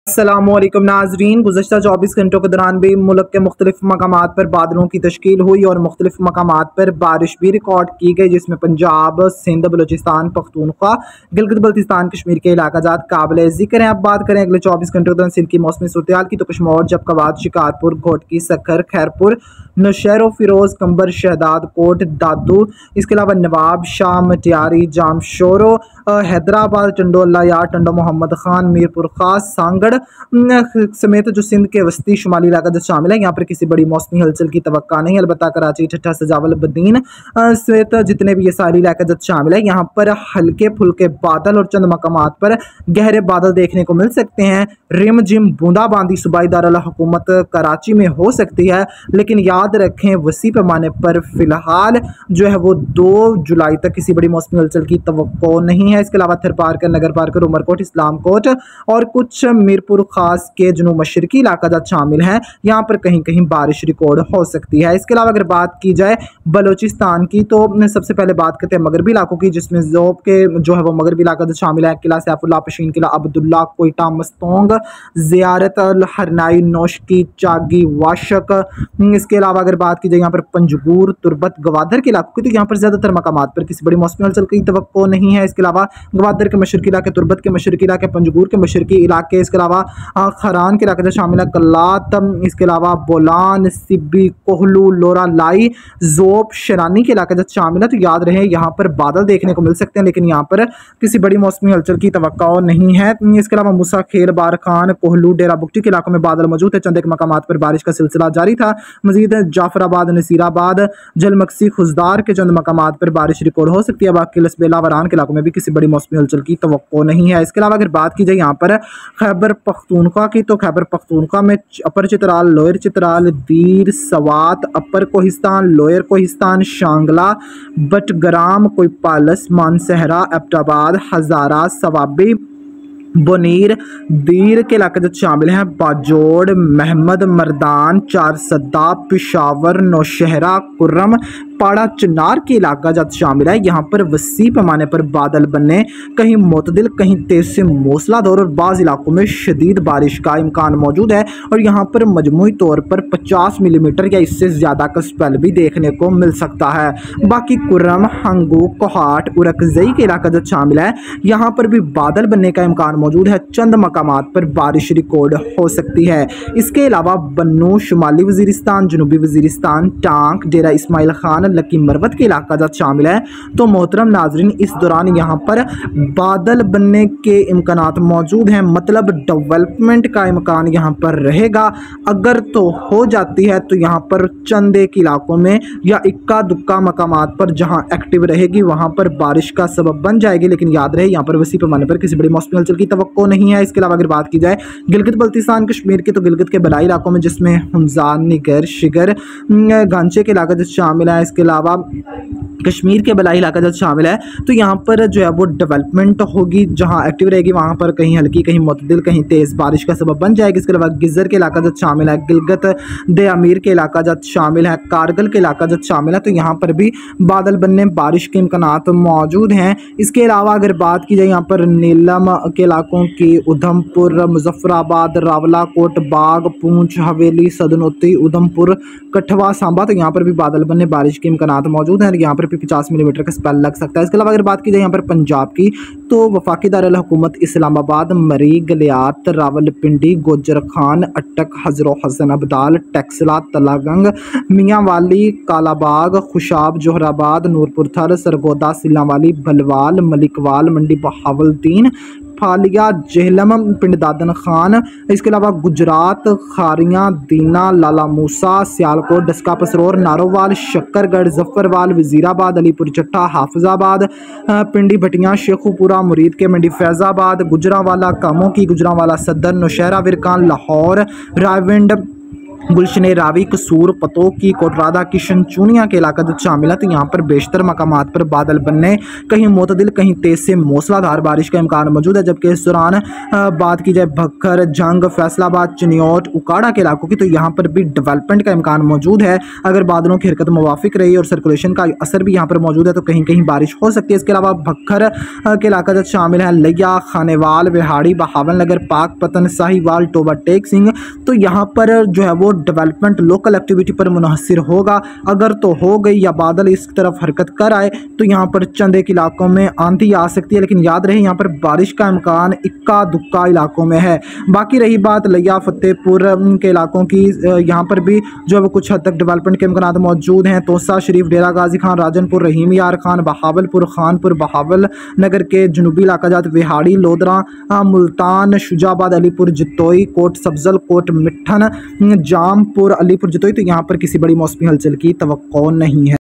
अस्सलामुअलैकुम नाजरीन, गुज़श्ता 24 घंटों के दौरान भी मुल्क के मुख्तलिफ मकामात पर बादलों की तश्कील हुई और मुख्तलिफ मकामात पर बारिश भी रिकॉर्ड की गई, जिसमें पंजाब, सिंध, बलूचिस्तान, पख्तूनख्वा, गिलगित बल्तिस्तान, कश्मीर के इलाकाजात काबिल ज़िक्र हैं। अब बात करें अगले 24 घंटों के दौरान सिंध की मौसमी सूरत हाल की, तो कशमोर, जबकवात, शिकारपुर, घोटकी, सखर, खैरपुर, नौशहरा, फिरोज, कंबर, शहदाद कोट, दादू, इसके अलावा नवाब शाह, मटियारी, जामशोरो, हैदराबाद, टंडोला यार, टंडो मोहम्मद खान, मीरपुर खास, सांगड़ समेत जो सिंध के वस्ती शुमाली इलाका जो शामिल है, यहाँ पर किसी बड़ी मौसमी हलचल की तवक्का नहीं। अलबत्ता कराची, ठट्ठा, सजावल, बदीन समेत जितने भी ये सारी इलाके जो शामिल है, यहाँ पर हल्के फुल्के बादल और चंद मकामात पर गहरे बादल देखने को मिल सकते हैं। रिम जिम बूंदाबांदी सूबाई दारुल हुकूमत कराची में हो सकती है, लेकिन याद रखें वसी पैमाने पर फिलहाल जो है वो 2 जुलाई तक किसी बड़ी मौसमी हलचल की तवक्को नहीं है। इसके अलावा थरपारकर, नगर पारकर, उमरकोट, इस्लामकोट और कुछ मीरपुर खास के जुनूब मशरकी इलाका शामिल हैं, यहाँ पर कहीं कहीं बारिश रिकॉर्ड हो सकती है। इसके अलावा अगर बात की जाए बलूचिस्तान की, तो सबसे पहले बात करते हैं मगरबी इलाकों की, जिसमें ज़ोब के जो है वो मगरबी इलाका शामिल है। किला सैफुल्ला, पशीन किला, अब्दुल्ला, कोयटा, मस्तोंग, ज़ियारत अल हरनाई, नौशकी, चागी, वाशक। इसके अलावा अगर बात की जाए यहाँ पर पंजगूर, तुरबत, गवादर के इलाकों की, तो यहाँ पर ज़्यादातर मकामात पर किसी बड़ी मौसमी हलचल की तवक्को नहीं है। इसके अलावा गवादर के मशरकी इलाके, तुरबत के मशरकी इलाके, पंजगूर के मशरकी इलाके, इसके अलावा खरान के इलाके जो शामिल है, कल्लात, इसके अलावा बोलान, सिब्बी, कोहलू, लोरा लाई, जोब, शरानी के इलाके जो शामिल है, तो याद रहे यहाँ पर बादल देखने को मिल सकते हैं, लेकिन यहाँ पर किसी बड़ी मौसमी हलचल की तवक्को नहीं है। इसके अलावा मूसा खेल, बारखान, कोहलू, डेरा बुगटी के इलाकों में बादल मौजूद है। चंद एक मकामात पर बारिश का सिलसिला जारी था। मजीद जाफराबाद, नसीराबाद, जलमक्सी, खुजदार के चंद मकामात पर बारिश रिकॉर्ड हो सकती है। बाकी लसबेला, वरान के इलाकों में भी किसी बड़ी मौसमी हलचल की तवक्को नहीं है। इसके अलावा अगर बात की जाए यहाँ पर खैबर पख्तूनख्वा की, तो खैबर पख्तूनख्वा में अपर चित्राल, लोअर चित्राल, दीर, सवात, अपर कोहिस्तान, लोअर कोहिस्तान, शांगला, बटग्राम, कोईपालस, मानसहरा, एबटाबाद, हजारा, सवाबी, बोनीर, दीर के इलाके जो शामिल हैं, बाजोड़, महमद मर्दान, चारसदा, पिशावर, नौशहरा, कुर्रम, पाड़ा, चिनार के इलाका जब शामिल है। यहाँ पर वसी पैमाने पर बादल बनने, कहीं मुतदिल, कहीं तेज से मूसलाधार और बाज़ इलाकों में शदीद बारिश का इम्कान मौजूद है और यहाँ पर मजमूई तौर पर 50 मिलीमीटर या इससे ज़्यादा का स्पेल भी देखने को मिल सकता है। बाकी कुर्रम, हंगू, कोहाट, उरकजई के इलाका जो शामिल है, यहाँ पर भी बादल बनने का इम्कान मौजूद है। चंद मकामात पर बारिश रिकॉर्ड हो सकती है। इसके अलावा बन्नू, शुमाली वजीरिस्तान, जनूबी वजीरिस्तान, टांक, डेरा इस्माइल खान, लकी मरवत के इलाका जब शामिल है, तो मोहतरम नाजरीन इस दौरान यहाँ पर बादल बनने के इम्कानात मौजूद हैं, मतलब डेवलपमेंट का इम्कान यहाँ पर रहेगा। अगर तो हो जाती है तो यहाँ पर चंद एक इलाकों में या इक्का दुक्का मकामात पर जहाँ एक्टिव रहेगी वहाँ पर बारिश का सबब बन जाएगी, लेकिन याद रहे यहाँ पर वसी पैमाने पर किसी बड़ी मौसमी हलचल की तवक्को नहीं है। इसके अलावा अगर बात की जाए गिलगित बल्तिस्तान कश्मीर की, तो गिलगित के बलाई इलाकों में जिसमें हमजान, निगर, शिगर, गांचे के इलाका जो शामिल है, इसके अलावा कश्मीर के बलाई इलाका जब शामिल है, तो यहाँ पर जो है वो डेवलपमेंट होगी, जहाँ एक्टिव रहेगी वहाँ पर कहीं हल्की, कहीं मुतदिल, कहीं तेज़ बारिश का सबब बन जाएगी। इसके अलावा गिज़र के इलाका जब शामिल है, गिलगित दे अमीर के इलाका जब शामिल है, कारगिल के इलाका जब शामिल है, तो यहाँ पर भी बादल बनने, बारिश के इम्कानात मौजूद हैं। इसके अलावा अगर बात की जाए यहाँ पर नीलम के इलाकों की, उधमपुर, मुजफ्फराबाद, रावलाकोट, बाग, पूंछ, हवेली, सदनोती, उधमपुर, कठवा, सांबा, तो यहाँ पर भी बादल बनने, बारिश के इम्कानात मौजूद हैं। यहाँ पर 50 मिलीमीटर का स्पेल लग सकता है। इसके अलावा अगर बात की जाए यहाँ पर पंजाब की, तो वफाकी दारुल हुकूमत इस्लामाबाद, मरी, गलियात, रावलपिंडी, गोजर खान, अटक, हजरो हसन, अब्दाल, टैक्सला, तलागंग, मियांवाली, कालाबाग, खुशाब, जोहराबाद, नूरपुर थर, सरगोदा, सिलावाली, बलवाल, मलिकवाल, मंडी बहावलदीन, फालिया, जेहलम, पिंड दादन खान, इसके अलावा गुजरात, खारियाँ, दीना, लाला मूसा, सियालकोट, डस्का पसरोर, नारोवाल, शक्करगढ़, जफरवाल, वजीराबाद, अलीपुर चट्टा, हाफिजाबाद, पिंडी भटियाँ, शेखुपुरा, मुरीद के मंडी, फैज़ाबाद, गुजरावाला, कामों की, गुजरावाला सदर, नौशहरा, विरकान, लाहौर, रायविंड, गुलशन रावी, कसूर, पतोकी, कोटरादा, किशन चूनिया के इलाका जो शामिल है। तो यहाँ पर बेशतर मकामात पर बादल बनने, कहीं मोतदिल कहीं तेज से मूसलाधार बारिश का इम्कान मौजूद है। जबकि इस दौरान बात की जाए भक्खर, जंग, फैसलाबाद, चिन्योट, उकाड़ा के इलाकों की, तो यहाँ पर भी डेवलपमेंट का इम्कान मौजूद है। अगर बादलों की हरकत मुवाफिक रही और सर्कुलेशन का असर भी यहाँ पर मौजूद है तो कहीं कहीं बारिश हो सकती है। इसके अलावा भक्खर के इलाका जो शामिल है, लिया, खानेवाल, विहाड़ी, बहावल नगर, पाकपतन, साहिवाल, टोबा टेक सिंह, तो यहाँ पर जो है वो डेवलपमेंट लोकल एक्टिविटी पर मुनहसर होगा। अगर तो हो गई या बादल इस तरफ हरकत कर आए तो यहाँ पर चंद एक इलाकों में आंधी आ सकती है, लेकिन याद रहे यहाँ पर बारिश का इम्कान इक्का दुक्का इलाकों में है। बाकी रही बात लिया, फतेहपुर के इलाकों की, यहाँ पर भी जो है कुछ हद तक डेवलपमेंट के इम्कान मौजूद हैं। तोसा शरीफ, डेरा गाजी खान, राजनपुर, रहीम यार खान, बहावलपुर, खानपुर, बहावल नगर के जनूबी इलाका जात, विहाड़ी, लोधरा, मुल्तान, शुजाबाद, अलीपुर जतोई, कोट सब्जल, कोट मिठन, जामपुर, अलीपुर जतोई, तो यहाँ पर किसी बड़ी मौसमी हलचल की तवक्को नहीं है।